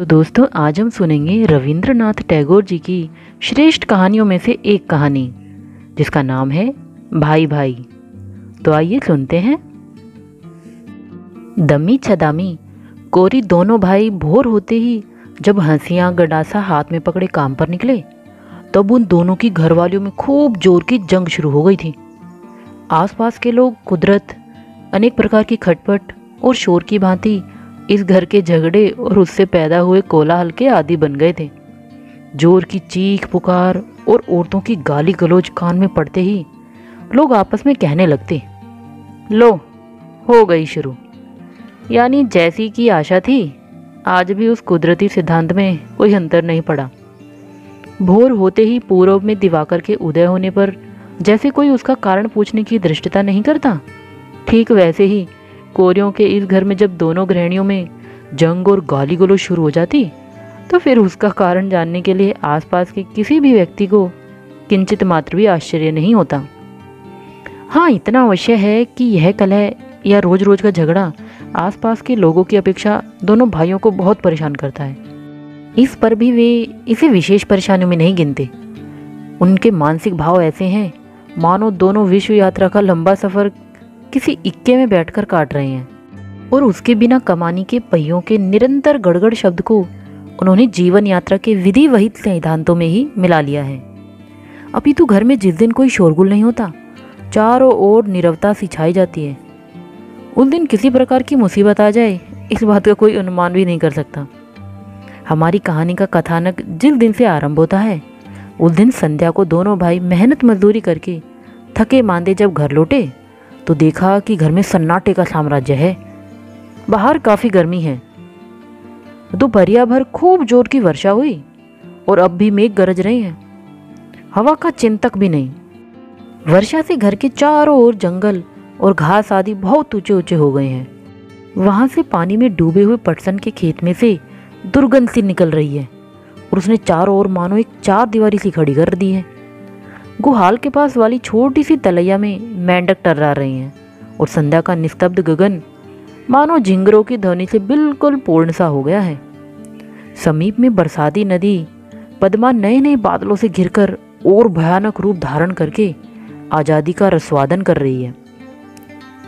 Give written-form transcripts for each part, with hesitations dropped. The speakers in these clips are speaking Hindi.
तो दोस्तों, आज हम सुनेंगे रविंद्रनाथ टैगोर जी की श्रेष्ठ कहानियों में से एक कहानी जिसका नाम है भाई भाई। तो आइए सुनते हैं। दम्मी छदामी कोरी दोनों भाई भोर होते ही जब हंसियां गडासा हाथ में पकड़े काम पर निकले, तब उन दोनों की घरवालियों में खूब जोर की जंग शुरू हो गई थी। आसपास के लोग कुदरत, अनेक प्रकार की खटपट और शोर की भांति इस घर के झगड़े और उससे पैदा हुए कोलाहल के आदी बन गए थे। जोर की चीख पुकार और औरतों की गाली गलौज कान में पड़ते ही लोग आपस में कहने लगते, लो हो गई शुरू। यानी जैसी की आशा थी, आज भी उस कुदरती सिद्धांत में कोई अंतर नहीं पड़ा। भोर होते ही पूर्व में दिवाकर के उदय होने पर जैसे कोई उसका कारण पूछने की धृष्टता नहीं करता, ठीक वैसे ही कोरियों के इस घर में जब दोनों गृहिणियों में जंग और गाली गलौज शुरू हो जाती, तो फिर उसका कारण जानने के लिए आसपास के किसी भी व्यक्ति को किंचित मात्र भी आश्चर्य नहीं होता। हाँ, इतना अवश्य है कि यह कलह या रोज रोज का झगड़ा आसपास के लोगों की अपेक्षा दोनों भाइयों को बहुत परेशान करता है। इस पर भी वे इसे विशेष परेशानियों में नहीं गिनते। उनके मानसिक भाव ऐसे हैं मानो दोनों विश्व यात्रा का लंबा सफर किसी इक्के में बैठकर काट रहे हैं और उसके बिना कमानी के पहियों के निरंतर गड़गड़ शब्द को उन्होंने जीवन यात्रा के विधि वहित सिद्धांतों में ही मिला लिया है। अपितु घर में जिस दिन कोई शोरगुल नहीं होता, चारों ओर नीरवता सी छाई जाती है, उस दिन किसी प्रकार की मुसीबत आ जाए, इस बात का कोई अनुमान भी नहीं कर सकता। हमारी कहानी का कथानक जिस दिन से आरंभ होता है, उस दिन संध्या को दोनों भाई मेहनत मजदूरी करके थके मांदे जब घर लौटे तो देखा कि घर में सन्नाटे का साम्राज्य है। बाहर काफी गर्मी है। दोपहरिया भर खूब जोर की वर्षा हुई और अब भी मेघ गरज रहे हैं। हवा का चिंतक भी नहीं। वर्षा से घर के चारों ओर जंगल और घास आदि बहुत ऊंचे ऊंचे हो गए हैं। वहां से पानी में डूबे हुए पटसन के खेत में से दुर्गंध सी निकल रही है और उसने चारों ओर मानो एक चार दीवारी सी खड़ी कर दी है। गुहाल के पास वाली छोटी सी तलैया में मेंढक टर्रा रहे हैं और संध्या का निस्तब्ध गगन मानो झिंगरों की ध्वनि से बिल्कुल पूर्ण सा हो गया है। समीप में बरसाती नदी पद्मा नए नए बादलों से घिरकर और भयानक रूप धारण करके आजादी का रसवादन कर रही है।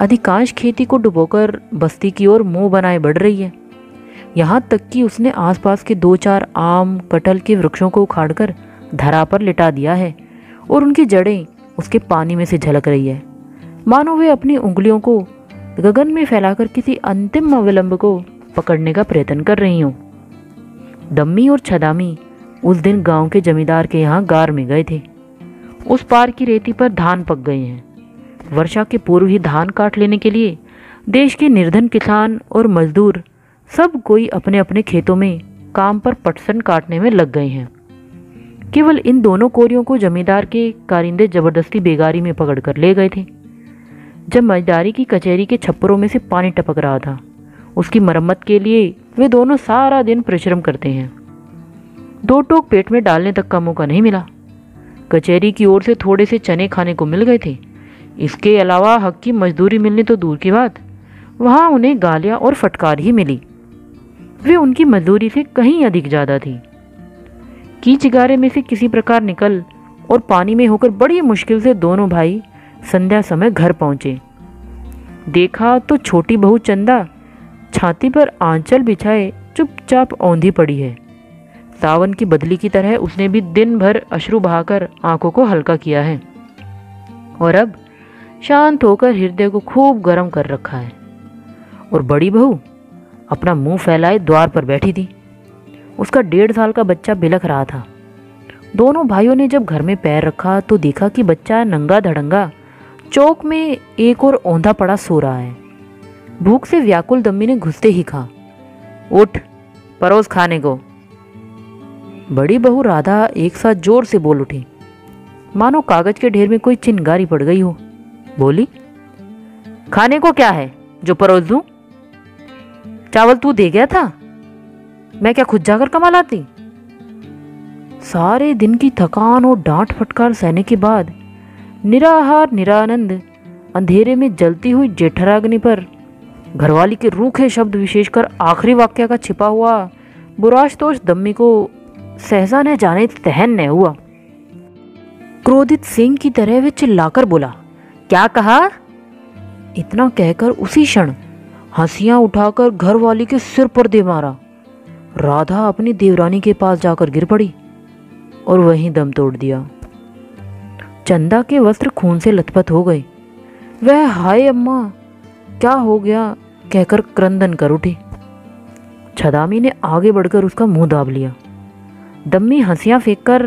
अधिकांश खेती को डुबोकर बस्ती की ओर मुंह बनाए बढ़ रही है। यहाँ तक कि उसने आसपास के दो चार आम कटहल के वृक्षों को उखाड़कर धरा पर लिटा दिया है और उनकी जड़ें उसके पानी में से झलक रही है, मानो वे अपनी उंगलियों को गगन में फैलाकर किसी अंतिम अविलंब को पकड़ने का प्रयत्न कर रही हों। दम्मी और छदामी उस दिन गांव के जमींदार के यहाँ गार में गए थे। उस पार की रेती पर धान पक गए हैं। वर्षा के पूर्व ही धान काट लेने के लिए देश के निर्धन किसान और मजदूर सब कोई अपने अपने खेतों में काम पर पटसन काटने में लग गए हैं। केवल इन दोनों कोरियों को जमींदार के कारिंदे जबरदस्ती बेगारी में पकड़कर ले गए थे। जमींदारी की कचहरी के छप्परों में से पानी टपक रहा था। उसकी मरम्मत के लिए वे दोनों सारा दिन परिश्रम करते हैं। दो टोक पेट में डालने तक का मौका नहीं मिला। कचहरी की ओर से थोड़े से चने खाने को मिल गए थे। इसके अलावा हक की मजदूरी मिलने तो दूर की बात, वहाँ उन्हें गालियाँ और फटकार ही मिली। वे उनकी मजदूरी से कहीं अधिक ज़्यादा थी। कीच गारे में से किसी प्रकार निकल और पानी में होकर बड़ी मुश्किल से दोनों भाई संध्या समय घर पहुंचे। देखा तो छोटी बहू चंदा छाती पर आंचल बिछाए चुपचाप औंधी पड़ी है। सावन की बदली की तरह उसने भी दिन भर अश्रु बहाकर आंखों को हल्का किया है और अब शांत होकर हृदय को खूब गर्म कर रखा है। और बड़ी बहू अपना मुंह फैलाए द्वार पर बैठी थी। उसका 1.5 साल का बच्चा बिलख रहा था। दोनों भाइयों ने जब घर में पैर रखा तो देखा कि बच्चा नंगा धड़ंगा चौक में एक और औंधा पड़ा सो रहा है। भूख से व्याकुल दम्मी ने घुसते ही कहा, उठ परोस खाने को। बड़ी बहू राधा एक साथ जोर से बोल उठी, मानो कागज के ढेर में कोई चिंगारी पड़ गई हो। बोली, खाने को क्या है जो परोस दूं? चावल तू दे गया था, मैं क्या खुद जाकर कमा लाती? सारे दिन की थकान और डांट फटकार सहने के बाद निराहार निरानंद अंधेरे में जलती हुई जेठराग्नि पर घरवाली के रूखे शब्द, विशेषकर आखिरी वाक्य का छिपा हुआ बुराश तो उस दम्मी को सहसा न जाने सहन न हुआ। क्रोधित सिंह की तरह वे चिल्लाकर बोला, क्या कहा? इतना कहकर उसी क्षण हंसियां उठाकर घरवाली के सिर पर दे मारा। राधा अपनी देवरानी के पास जाकर गिर पड़ी और वहीं दम तोड़ दिया। चंदा के वस्त्र खून से लथपथ हो गए। वह हाय अम्मा क्या हो गया कहकर क्रंदन कर उठी। छदामी ने आगे बढ़कर उसका मुंह दाब लिया। दम्मी हंसियां फेंककर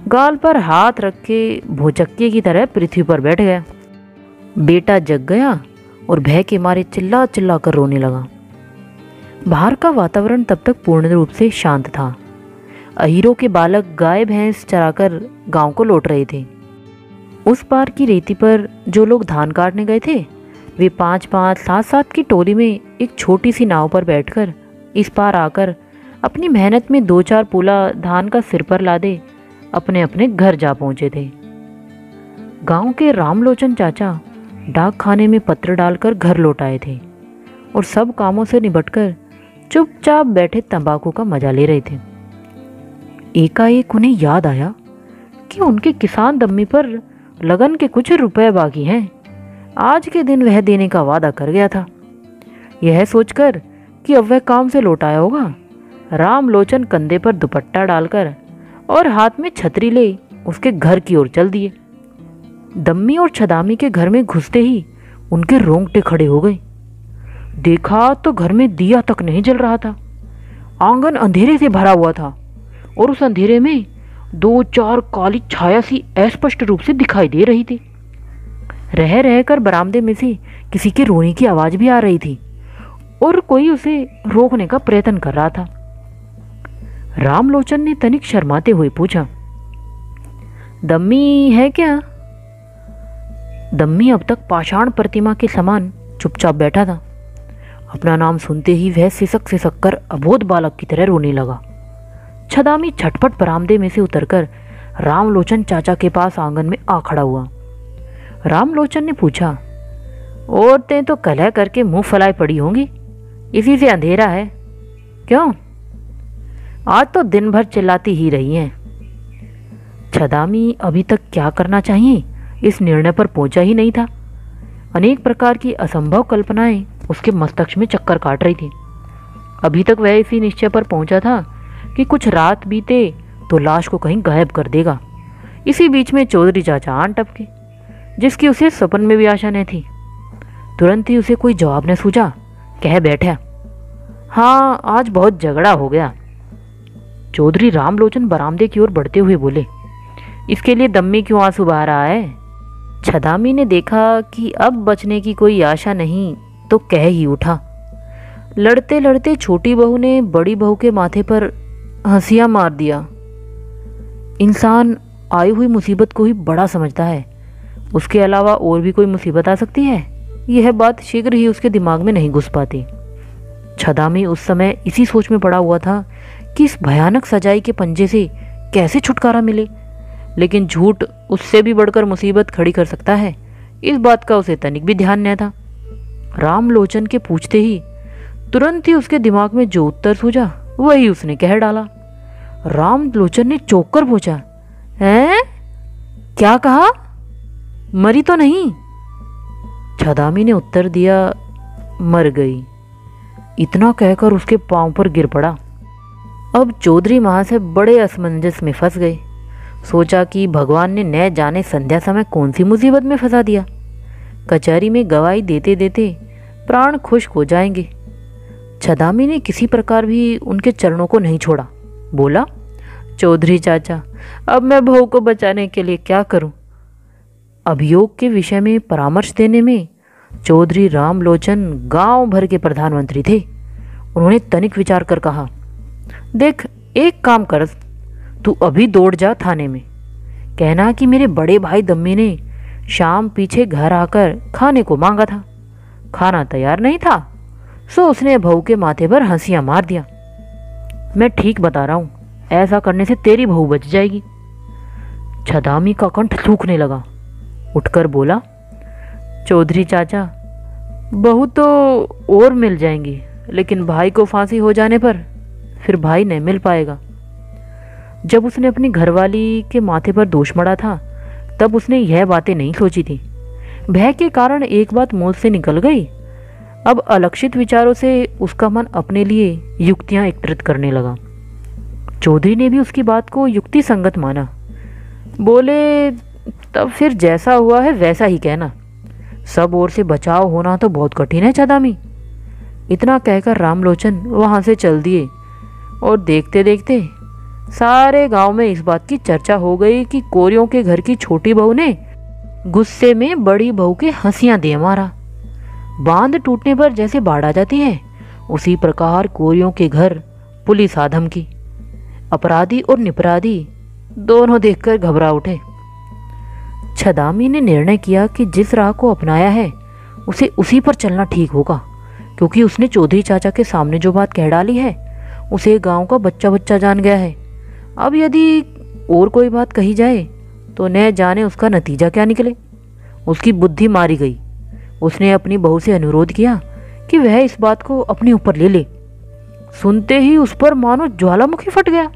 गाल पर हाथ रख के भोचक्के की तरह पृथ्वी पर बैठ गया। बेटा जग गया और भय के मारे चिल्ला चिल्ला कर रोने लगा। बाहर का वातावरण तब तक पूर्ण रूप से शांत था। अहीरों के बालक गाय भैंस चराकर गांव को लौट रहे थे। उस पार की रेती पर जो लोग धान काटने गए थे वे 5-5, 7-7 की टोली में एक छोटी सी नाव पर बैठकर इस पार आकर अपनी मेहनत में 2-4 पूला धान का सिर पर लादे अपने अपने घर जा पहुंचे थे। गांव के रामलोचन चाचा डाक खाने में पत्र डालकर घर लौट आए थे और सब कामों से निपटकर चुपचाप बैठे तंबाकू का मजा ले रहे थे। एकाएक उन्हें याद आया कि उनके किसान दम्मी पर लगन के कुछ रुपए बाकी हैं। आज के दिन वह देने का वादा कर गया था। यह सोचकर कि अब वह काम से लौट आया होगा, रामलोचन कंधे पर दुपट्टा डालकर और हाथ में छतरी ले उसके घर की ओर चल दिए। दम्मी और छदामी के घर में घुसते ही उनके रोंगटे खड़े हो गए। देखा तो घर में दिया तक नहीं जल रहा था। आंगन अंधेरे से भरा हुआ था और उस अंधेरे में 2-4 काली छाया सी अस्पष्ट रूप से दिखाई दे रही थी। रह रहकर बरामदे में से किसी के रोने की आवाज भी आ रही थी और कोई उसे रोकने का प्रयत्न कर रहा था। रामलोचन ने तनिक शर्माते हुए पूछा, दम्मी है क्या? दम्मी अब तक पाषाण प्रतिमा के समान चुपचाप बैठा था। अपना नाम सुनते ही वह सिसक सिसक कर अबोध बालक की तरह रोने लगा। छदामी झटपट बरामदे में से उतरकर रामलोचन चाचा के पास आंगन में आ खड़ा हुआ। रामलोचन ने पूछा, औरतें तो कलह करके मुंह फैलाए पड़ी होंगी, इसी से अंधेरा है क्यों? आज तो दिन भर चिल्लाती ही रही हैं। छदामी अभी तक क्या करना चाहिए इस निर्णय पर पहुंचा ही नहीं था। अनेक प्रकार की असंभव कल्पनाएं उसके मस्तिष्क में चक्कर काट रही थी। अभी तक वह इसी निश्चय पर पहुंचा था कि कुछ रात बीते तो लाश को कहीं गायब कर देगा। इसी बीच में चौधरी चाचा आन टपके, जिसकी उसे सपन में भी आशा न थी। तुरंत ही उसे कोई जवाब न सूझा, कह बैठा, हाँ आज बहुत झगड़ा हो गया। चौधरी रामलोचन बरामदे की ओर बढ़ते हुए बोले, इसके लिए दम्मी क्यों आंसू बहा रहा है? छदामी ने देखा कि अब बचने की कोई आशा नहीं तो कह ही उठा। लड़ते लड़ते छोटी बहू ने बड़ी बहू के माथे पर हंसिया मार दिया। इंसान आई हुई मुसीबत को ही बड़ा समझता है, उसके अलावा और भी कोई मुसीबत आ सकती है, यह बात शीघ्र ही उसके दिमाग में नहीं घुस पाती। छदामी उस समय इसी सोच में पड़ा हुआ था कि इस भयानक सजाई के पंजे से कैसे छुटकारा मिले, लेकिन झूठ उससे भी बढ़कर मुसीबत खड़ी कर सकता है, इस बात का उसे तनिक भी ध्यान न था। रामलोचन के पूछते ही तुरंत ही उसके दिमाग में जो उत्तर सूझा वही उसने कह डाला। रामलोचन ने चौंक कर पूछा, हैं? क्या कहा? मरी तो नहीं? छदामी ने उत्तर दिया, मर गई। इतना कहकर उसके पांव पर गिर पड़ा। अब चौधरी महाशय बड़े असमंजस में फंस गए। सोचा कि भगवान ने न जाने संध्या समय कौन सी मुसीबत में फंसा दिया। कचहरी में गवाही देते देते प्राण खुश हो जाएंगे। छदामी ने किसी प्रकार भी उनके चरणों को नहीं छोड़ा। बोला, चौधरी चाचा, अब मैं बहू को बचाने के लिए क्या करूं? अभियोग के विषय में परामर्श देने में चौधरी रामलोचन गांव भर के प्रधानमंत्री थे। उन्होंने तनिक विचार कर कहा, देख एक काम कर, तू अभी दौड़ जा थाने में, कहना कि मेरे बड़े भाई दम्मी ने शाम पीछे घर आकर खाने को मांगा था, खाना तैयार नहीं था, सो उसने बहू के माथे पर हंसियां मार दिया। मैं ठीक बता रहा हूं, ऐसा करने से तेरी बहू बच जाएगी। छदामी का कंठ सूखने लगा। उठकर बोला, चौधरी चाचा, बहू तो और मिल जाएंगी, लेकिन भाई को फांसी हो जाने पर फिर भाई नहीं मिल पाएगा। जब उसने अपनी घरवाली के माथे पर दोष मढ़ा था तब उसने यह बातें नहीं सोची थी। भय के कारण एक बात मुंह से निकल गई। अब अलक्षित विचारों से उसका मन अपने लिए युक्तियां एकत्रित करने लगा। चौधरी ने भी उसकी बात को युक्ति संगत माना। बोले, तब फिर जैसा हुआ है वैसा ही कहना, सब ओर से बचाव होना तो बहुत कठिन है छदामी। इतना कहकर रामलोचन वहाँ से चल दिए और देखते देखते सारे गांव में इस बात की चर्चा हो गई कि कोरियों के घर की छोटी बहू ने गुस्से में बड़ी बहू के हंसियां दे मारा। बांध टूटने पर जैसे बाढ़ आ जाती है, उसी प्रकार कोरियों के घर पुलिस आधम की। अपराधी और निपराधी दोनों देखकर घबरा उठे। छदामी ने निर्णय किया कि जिस राह को अपनाया है उसे उसी पर चलना ठीक होगा, क्योंकि उसने चौधरी चाचा के सामने जो बात कह डाली है उसे गांव का बच्चा बच्चा जान गया है। अब यदि और कोई बात कही जाए तो न जाने उसका नतीजा क्या निकले। उसकी बुद्धि मारी गई। उसने अपनी बहू से अनुरोध किया कि वह इस बात को अपने ऊपर ले ले। सुनते ही उस पर मानो ज्वालामुखी फट गया।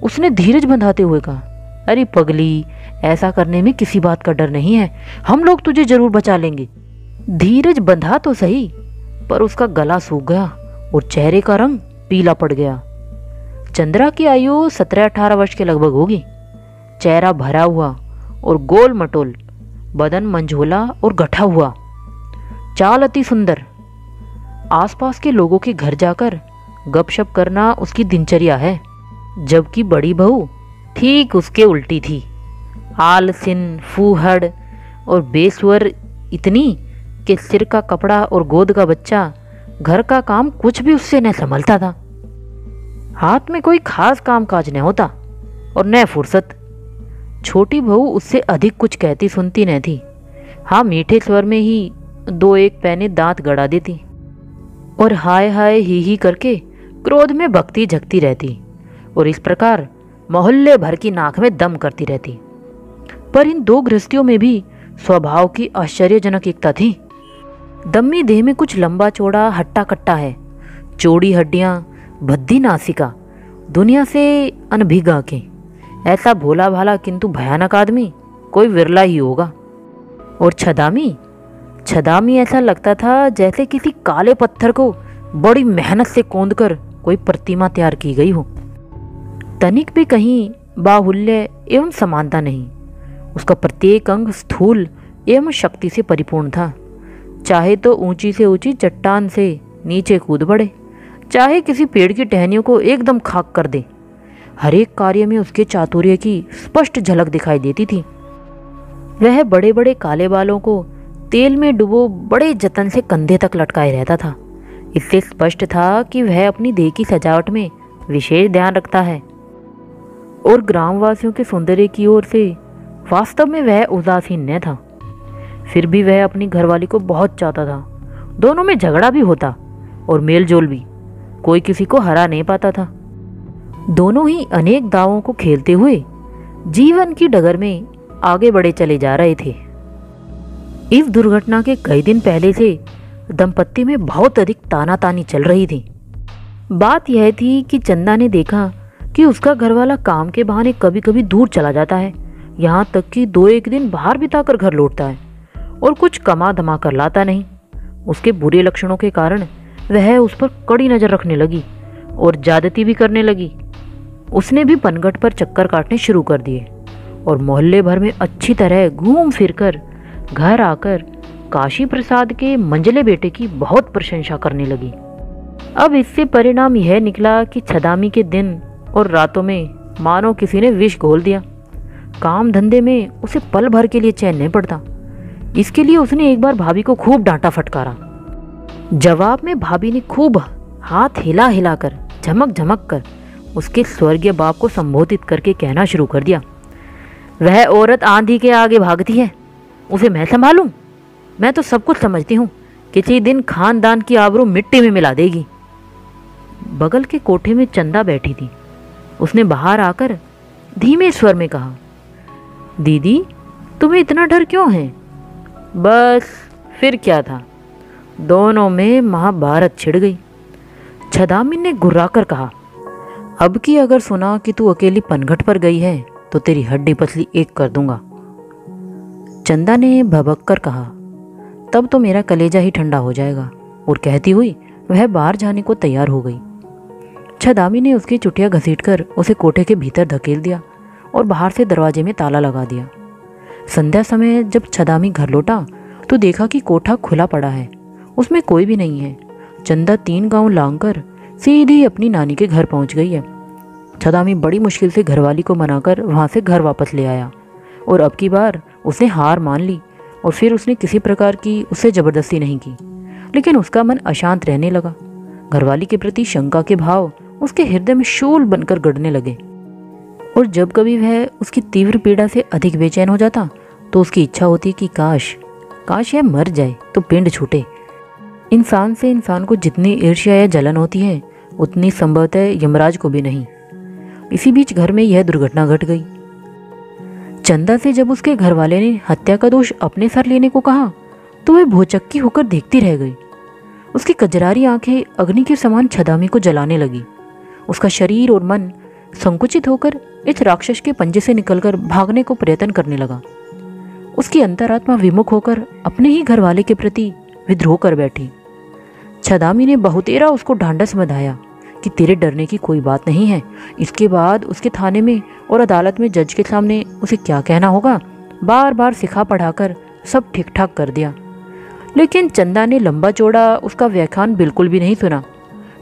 उसने धीरज बंधाते हुए कहा, अरे पगली, ऐसा करने में किसी बात का डर नहीं है, हम लोग तुझे जरूर बचा लेंगे। धीरज बंधा तो सही, पर उसका गला सूख गया और चेहरे का रंग पीला पड़ गया। चंद्रा की आयु 17-18 वर्ष के लगभग होगी। चेहरा भरा हुआ और गोल मटोल, बदन मंझोला और गठा हुआ, चाल अति सुंदर। आसपास के लोगों के घर जाकर गपशप करना उसकी दिनचर्या है, जबकि बड़ी बहू ठीक उसके उल्टी थी। आलसिन, फूहड़ और बेस्वर इतनी कि सिर का कपड़ा और गोद का बच्चा, घर का काम कुछ भी उससे न संभलता था। हाथ में कोई खास काम काज न होता और न फुर्सत। छोटी बहू उससे अधिक कुछ कहती सुनती न थी। हाँ, मीठे स्वर में ही 2-1 पैने दांत गड़ा देती और हाय हाय ही करके क्रोध में बकती झकती रहती और इस प्रकार मोहल्ले भर की नाक में दम करती रहती। पर इन दो गृहस्थियों में भी स्वभाव की आश्चर्यजनक एकता थी। दम्मी देह में कुछ लंबा चौड़ा हट्टा कट्टा है, चौड़ी हड्डियां, भद्दी नासिका, दुनिया से अनभिगा के। ऐसा भोला भाला किंतु भयानक आदमी कोई विरला ही होगा। और छदामी ऐसा लगता था जैसे किसी काले पत्थर को बड़ी मेहनत से कौंदकर कोई प्रतिमा तैयार की गई हो। तनिक भी कहीं बाहुल्य एवं समानता नहीं। उसका प्रत्येक अंग स्थूल एवं शक्ति से परिपूर्ण था। चाहे तो ऊंची से ऊंची चट्टान से नीचे कूद पड़े, चाहे किसी पेड़ की टहनियों को एकदम खाक कर दे। हर एक कार्य में उसके चातुर्य की स्पष्ट झलक दिखाई देती थी। वह बड़े बड़े काले बालों को तेल में डुबो बड़े जतन से कंधे तक लटकाए रहता था। इससे स्पष्ट था कि वह अपनी देह की सजावट में विशेष ध्यान रखता है और ग्रामवासियों के सौंदर्य की ओर से वास्तव में वह उदासीन न था। फिर भी वह अपनी घरवाली को बहुत चाहता था। दोनों में झगड़ा भी होता और मेलजोल भी, कोई किसी को हरा नहीं पाता था। दोनों ही अनेक दावों को खेलते हुए जीवन की डगर में आगे बढ़े चले जा रहे थे। इस दुर्घटना के कई दिन पहले से दंपत्ति में बहुत अधिक तानातानी चल रही थी। बात यह थी कि चंदा ने देखा कि उसका घरवाला काम के बहाने कभी कभी दूर चला जाता है, यहाँ तक कि 2-1 दिन बाहर बिताकर घर लौटता है और कुछ कमा धमा कर लाता नहीं। उसके बुरे लक्षणों के कारण वह उस पर कड़ी नज़र रखने लगी और ज्यादती भी करने लगी। उसने भी पनघट पर चक्कर काटने शुरू कर दिए और मोहल्ले भर में अच्छी तरह घूम फिरकर घर आकर काशी प्रसाद के मंझले बेटे की बहुत प्रशंसा करने लगी। अब इससे परिणाम यह निकला कि छदामी के दिन और रातों में मानो किसी ने विष घोल दिया। काम धंधे में उसे पल भर के लिए चैन नहीं पड़ता। इसके लिए उसने एक बार भाभी को खूब डांटा फटकारा। जवाब में भाभी ने खूब हाथ हिला हिलाकर झमक झमक कर उसके स्वर्गीय बाप को संबोधित करके कहना शुरू कर दिया, वह औरत आंधी के आगे भागती है, उसे मैं संभालूं? मैं तो सब कुछ समझती हूँ, किसी दिन खानदान की आबरू मिट्टी में मिला देगी। बगल के कोठे में चंदा बैठी थी। उसने बाहर आकर धीमे स्वर में कहा, दीदी तुम्हें इतना डर क्यों है? बस फिर क्या था, दोनों में महाभारत छिड़ गई। छदामी ने गुर्राकर कहा, अब की अगर सुना कि तू अकेली पनघट पर गई है तो तेरी हड्डी पसली एक कर दूंगा। चंदा ने भभक कर कहा। तब तो मेरा कलेजा ही ठंडा हो जाएगा। और कहती हुई वह बाहर जाने को तैयार हो गई। छदामी ने उसकी चुटिया घसीटकर उसे कोठे के भीतर धकेल दिया और बाहर से दरवाजे में ताला लगा दिया। संध्या समय जब छदामी घर लौटा तो देखा कि कोठा खुला पड़ा है, उसमें कोई भी नहीं है। चंदा 3 गांव लांघकर सीधी अपनी नानी के घर पहुंच गई है। छदामी बड़ी मुश्किल से घरवाली को मनाकर वहां से घर वापस ले आया और अब की बार उसने हार मान ली और फिर उसने किसी प्रकार की उससे ज़बरदस्ती नहीं की, लेकिन उसका मन अशांत रहने लगा। घरवाली के प्रति शंका के भाव उसके हृदय में शूल बनकर गड़ने लगे और जब कभी वह उसकी तीव्र पीड़ा से अधिक बेचैन हो जाता तो उसकी इच्छा होती कि काश यह मर जाए तो पिंड छूटे। इंसान से इंसान को जितनी ईर्ष्या या जलन होती है उतनी संभवतः यमराज को भी नहीं। इसी बीच घर में यह दुर्घटना घट गई। चंदा से जब उसके घरवाले ने हत्या का दोष अपने सर लेने को कहा तो वह भौचक्की होकर देखती रह गई। उसकी कजरारी आंखें अग्नि के समान छदामी को जलाने लगी। उसका शरीर और मन संकुचित होकर इस राक्षस के पंजे से निकलकर भागने को प्रयत्न करने लगा। उसकी अंतरात्मा विमुख होकर अपने ही घरवाले के प्रति विद्रोह कर बैठी। छदामी ने बहुतेरा उसको ढांढस बंधाया कि तेरे डरने की कोई बात नहीं है। इसके बाद उसके थाने में और अदालत में जज के सामने उसे क्या कहना होगा बार बार सिखा पढ़ाकर सब ठीक ठाक कर दिया। लेकिन चंदा ने लंबा चौड़ा उसका व्याख्यान बिल्कुल भी नहीं सुना।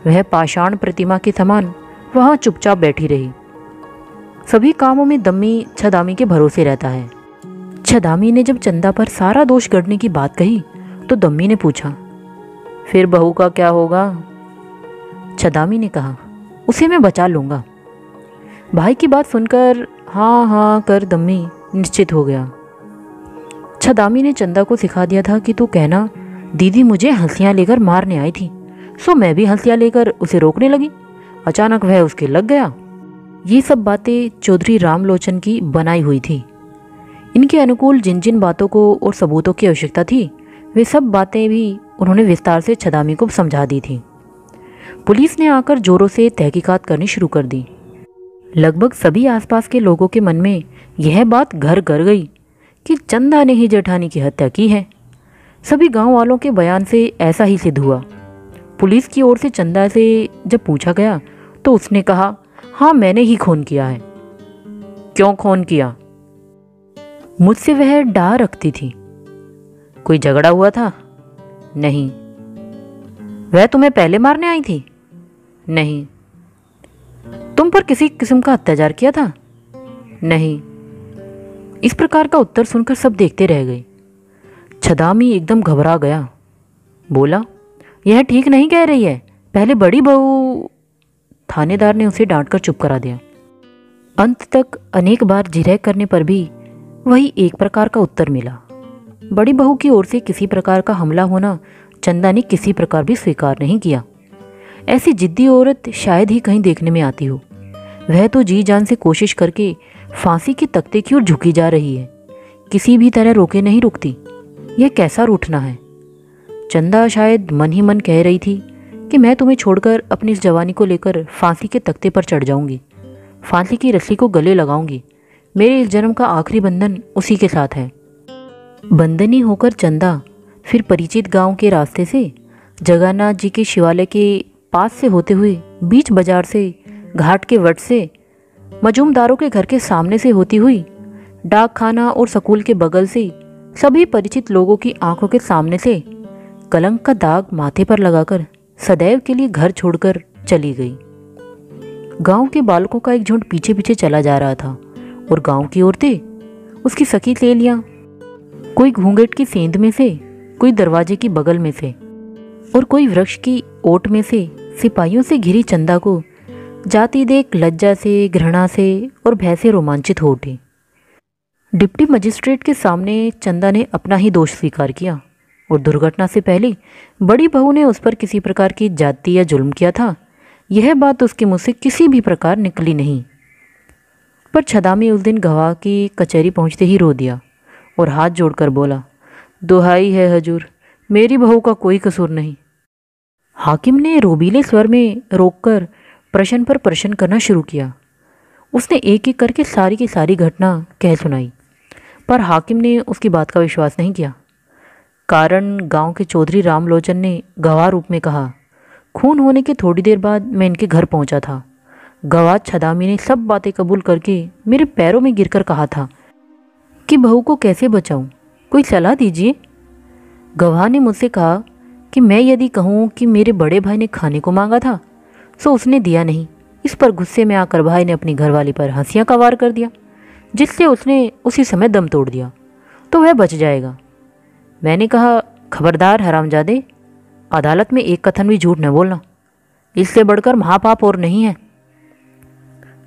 वह पाषाण प्रतिमा के समान वहाँ चुपचाप बैठी रही। सभी कामों में दम्मी छदामी के भरोसे रहता है। छदामी ने जब चंदा पर सारा दोष गढ़ने की बात कही तो दम्मी ने पूछा, फिर बहू का क्या होगा? छदामी ने कहा, उसे मैं बचा लूँगा। भाई की बात सुनकर हाँ कर दम्मी निश्चित हो गया। छदामी ने चंदा को सिखा दिया था कि तू कहना दीदी मुझे हंसियाँ लेकर मारने आई थी, सो मैं भी हंसियाँ लेकर उसे रोकने लगी। अचानक वह उसके लग गया। ये सब बातें चौधरी रामलोचन की बनाई हुई थी। इनके अनुकूल जिन जिन बातों को और सबूतों की आवश्यकता थी वे सब बातें भी उन्होंने विस्तार से छदामी को समझा दी थी। पुलिस ने आकर जोरों से तहकीकात करनी शुरू कर दी। लगभग सभी आसपास के लोगों के मन में यह बात घर कर गई कि चंदा ने ही जेठानी की हत्या की है। सभी गांव वालों के बयान से ऐसा ही सिद्ध हुआ। पुलिस की ओर से चंदा से जब पूछा गया तो उसने कहा, हाँ मैंने ही खून किया है। क्यों खून किया? मुझसे वह डाह रखती थी। कोई झगड़ा हुआ था? नहीं। वह तुम्हें पहले मारने आई थी? नहीं। तुम पर किसी किस्म का अत्याचार किया था? नहीं। इस प्रकार का उत्तर सुनकर सब देखते रह गए। छदामी एकदम घबरा गया। बोला, यह ठीक नहीं कह रही है, पहले बड़ी बहू। थानेदार ने उसे डांटकर चुप करा दिया। अंत तक अनेक बार जिरह करने पर भी वही एक प्रकार का उत्तर मिला। बड़ी बहू की ओर से किसी प्रकार का हमला होना चंदा ने किसी प्रकार भी स्वीकार नहीं किया। ऐसी जिद्दी औरत शायद ही कहीं देखने में आती हो। वह तो जी जान से कोशिश करके फांसी के तख्ते की ओर झुकी जा रही है, किसी भी तरह रोके नहीं रुकती। यह कैसा रूठना है। चंदा शायद मन ही मन कह रही थी कि मैं तुम्हें छोड़कर अपनी इस जवानी को लेकर फांसी के तख्ते पर चढ़ जाऊंगी, फांसी की रस्सी को गले लगाऊंगी। मेरे इस जन्म का आखिरी बंधन उसी के साथ है। बंदनी होकर चंदा फिर परिचित गांव के रास्ते से, जगन्नाथ जी के शिवालय के पास से होते हुए, बीच बाजार से, घाट के वट से, मजूमदारों के घर के सामने से होती हुई, डाक खाना और स्कूल के बगल से, सभी परिचित लोगों की आंखों के सामने से कलंक का दाग माथे पर लगाकर सदैव के लिए घर छोड़कर चली गई। गांव के बालकों का एक झुंड पीछे पीछे चला जा रहा था और गांव की औरतें, उसकी सखी सहेलियां, कोई घूंघट की सेंध में से, कोई दरवाजे की बगल में से और कोई वृक्ष की ओट में से सिपाहियों से घिरी चंदा को जाती देख लज्जा से, घृणा से और भय से रोमांचित हो उठी। डिप्टी मजिस्ट्रेट के सामने चंदा ने अपना ही दोष स्वीकार किया और दुर्घटना से पहले बड़ी बहू ने उस पर किसी प्रकार की जाति या जुल्म किया था, यह बात उसके मुंह से किसी भी प्रकार निकली नहीं। पर छदामी उस दिन गवाह की कचहरी पहुंचते ही रो दिया और हाथ जोड़कर बोला, दुहाई है हजूर, मेरी बहू का कोई कसूर नहीं। हाकिम ने रोबीले स्वर में रोककर प्रश्न पर प्रश्न करना शुरू किया। उसने एक एक करके सारी की सारी घटना कह सुनाई, पर हाकिम ने उसकी बात का विश्वास नहीं किया। कारण गांव के चौधरी रामलोचन ने गवाह रूप में कहा, खून होने के थोड़ी देर बाद मैं इनके घर पहुंचा था। गवाह छदामी ने सब बातें कबूल करके मेरे पैरों में गिरकर कहा था कि बहू को कैसे बचाऊं, कोई सलाह दीजिए। गवाह ने मुझसे कहा कि मैं यदि कहूं कि मेरे बड़े भाई ने खाने को मांगा था सो उसने दिया नहीं। इस पर गुस्से में आकर भाई ने अपनी घरवाली पर हंसियां का वार कर दिया, जिससे उसने उसी समय दम तोड़ दिया, तो वह बच जाएगा। मैंने कहा, खबरदार हरामजादे, अदालत में एक कथन भी झूठ न बोलना, इससे बढ़कर महापाप और नहीं है।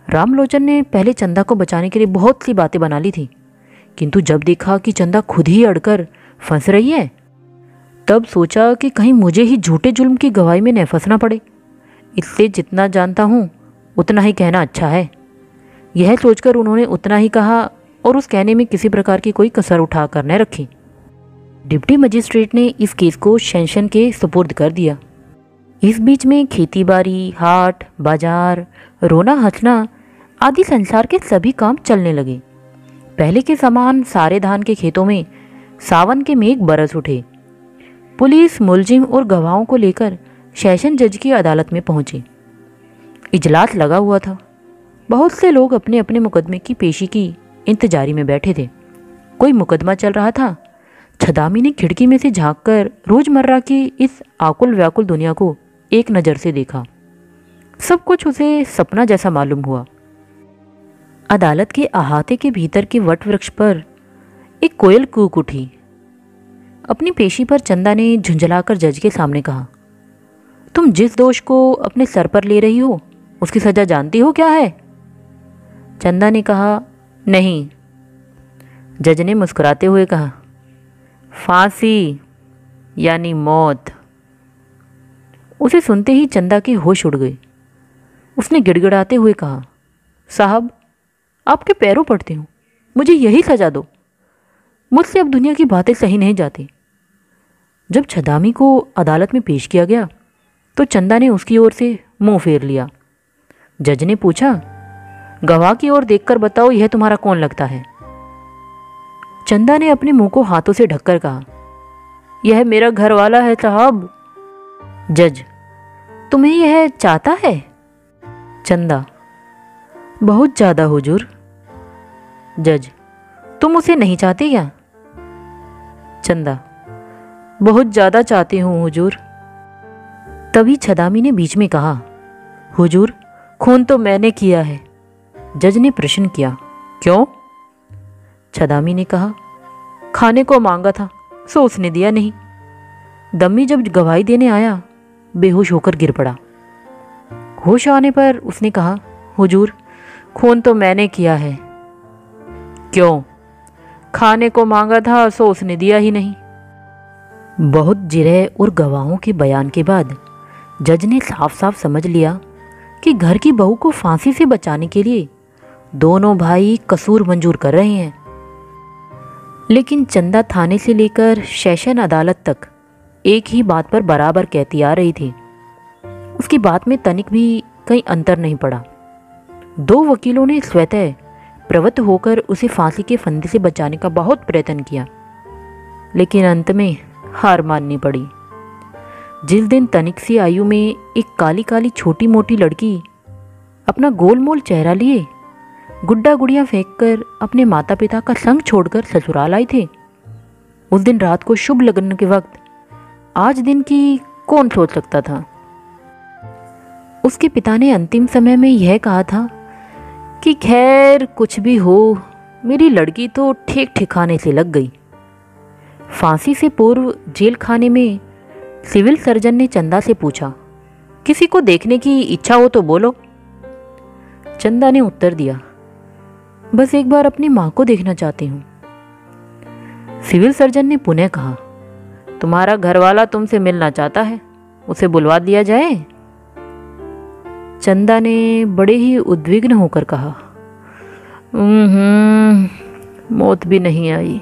रामलोचन ने पहले चंदा को बचाने के लिए बहुत सी बातें बना ली थी, किंतु जब देखा कि चंदा खुद ही अड़कर फंस रही है, तब सोचा कि कहीं मुझे ही झूठे जुल्म की गवाही में न फंसना पड़े। इससे जितना जानता हूँ उतना ही कहना अच्छा है। यह सोचकर उन्होंने उतना ही कहा और उस कहने में किसी प्रकार की कोई कसर उठाकर न रखी। डिप्टी मजिस्ट्रेट ने इस केस को सेशन के सुपुर्द कर दिया। इस बीच में खेतीबाड़ी, हाट बाजार, रोना हंसना आदि संसार के सभी काम चलने लगे। पहले के समान सारे धान के खेतों में सावन के मेघ बरस उठे। पुलिस, मुलजिम और गवाहों को लेकर सेशन जज की अदालत में पहुंची। इजलास लगा हुआ था। बहुत से लोग अपने अपने मुकदमे की पेशी की इंतजारी में बैठे थे। कोई मुकदमा चल रहा था। छदामी ने खिड़की में से झांककर रोजमर्रा की इस आकुल व्याकुल दुनिया को एक नज़र से देखा। सब कुछ उसे सपना जैसा मालूम हुआ। अदालत के अहाते के भीतर के वट वृक्ष पर एक कोयल कूक उठी। अपनी पेशी पर चंदा ने झुंझलाकर जज के सामने कहा, तुम जिस दोष को अपने सर पर ले रही हो उसकी सजा जानती हो क्या है? चंदा ने कहा, नहीं। जज ने मुस्कुराते हुए कहा, फांसी यानी मौत। उसे सुनते ही चंदा के होश उड़ गए। उसने गिड़गिड़ाते हुए कहा, साहब, आपके पैरों पड़ती हूँ, मुझे यही सजा दो। मुझसे अब दुनिया की बातें सही नहीं जाती। जब छदामी को अदालत में पेश किया गया तो चंदा ने उसकी ओर से मुंह फेर लिया। जज ने पूछा, गवाह की ओर देखकर बताओ, यह तुम्हारा कौन लगता है? चंदा ने अपने मुंह को हाथों से ढककर कहा, यह मेरा घर वाला है साहब। जज, तुम्हें यह चाहता है? चंदा, बहुत ज्यादा हुजूर। जज, तुम उसे नहीं चाहते क्या? चंदा, बहुत ज्यादा चाहती हूँ हुजूर। तभी छदामी ने बीच में कहा, हुजूर, खून तो मैंने किया है। जज ने प्रश्न किया, क्यों? छदामी ने कहा, खाने को मांगा था सो उसने दिया नहीं। दम्मी जब गवाही देने आया बेहोश होकर गिर पड़ा। होश आने पर उसने कहा, हुजूर, खून तो मैंने किया है। क्यों? खाने को मांगा था सो उसने दिया ही नहीं। बहुत जिरह और गवाहों के बयान के बाद जज ने साफ साफ समझ लिया कि घर की बहू को फांसी से बचाने के लिए दोनों भाई कसूर मंजूर कर रहे हैं। लेकिन चंदा थाने से लेकर सेशन अदालत तक एक ही बात पर बराबर कहती आ रही थी। उसकी बात में तनिक भी कहीं अंतर नहीं पड़ा। दो वकीलों ने स्वतः प्रवृत्त होकर उसे फांसी के फंदे से बचाने का बहुत प्रयत्न किया, लेकिन अंत में हार माननी पड़ी। जिस दिन तनिक सी आयु में एक काली काली छोटी मोटी लड़की अपना गोलमोल चेहरा लिए गुड्डा गुड़िया फेंककर अपने माता पिता का संग छोड़कर ससुराल आई थे, उस दिन रात को शुभ लगन के वक्त आज दिन की कौन सोच सकता था। उसके पिता ने अंतिम समय में यह कहा था कि खैर कुछ भी हो, मेरी लड़की तो ठीक ठिकाने से लग गई। फांसी से पूर्व जेल खाने में सिविल सर्जन ने चंदा से पूछा, किसी को देखने की इच्छा हो तो बोलो। चंदा ने उत्तर दिया, बस एक बार अपनी माँ को देखना चाहती हूँ। सिविल सर्जन ने पुनः कहा, तुम्हारा घरवाला तुमसे मिलना चाहता है, उसे बुलवा दिया जाए। चंदा ने बड़े ही उद्विग्न होकर कहा, मौत भी नहीं आई।